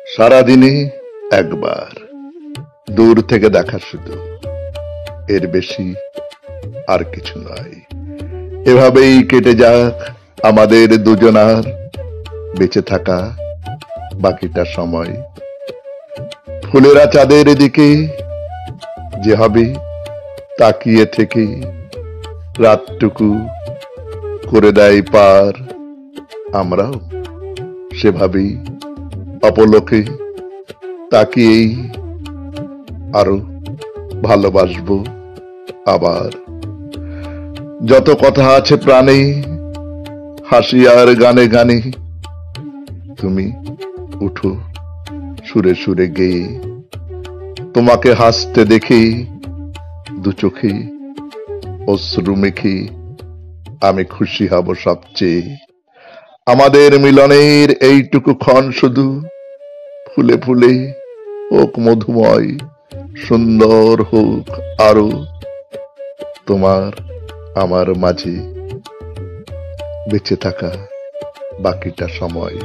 সারাদিনে একবার দূর থেকে দেখা, শুধু এর বেশি আর কিছু নয়। এভাবেই কেটে যাক আমাদের দুজনার বেঁচে থাকা বাকিটা সময়। ফুলেরা চাঁদের দিকে যে হবে তাকিয়ে থেকে রাতটুকু করে দেয় পার, আমরাও সেভাবেই অপলকে তাকিয়েই আরো ভালোবাসবো আবার। যত কথা আছে প্রাণে, হাসি আর গানে গানে, তুমি উঠো সুরে সুরে গেয়ে। তোমাকে হাসতে দেখে দু চোখে অশ্রু মেখে আমি খুশি হব সবচেয়ে। আমাদের মিলনের এইটুকু ক্ষণ শুধু ফুলে ফুলে হোক মধুময়, সুন্দর হোক আরো তোমার আমার মাঝে বেঁচে থাকা বাকিটা সময়।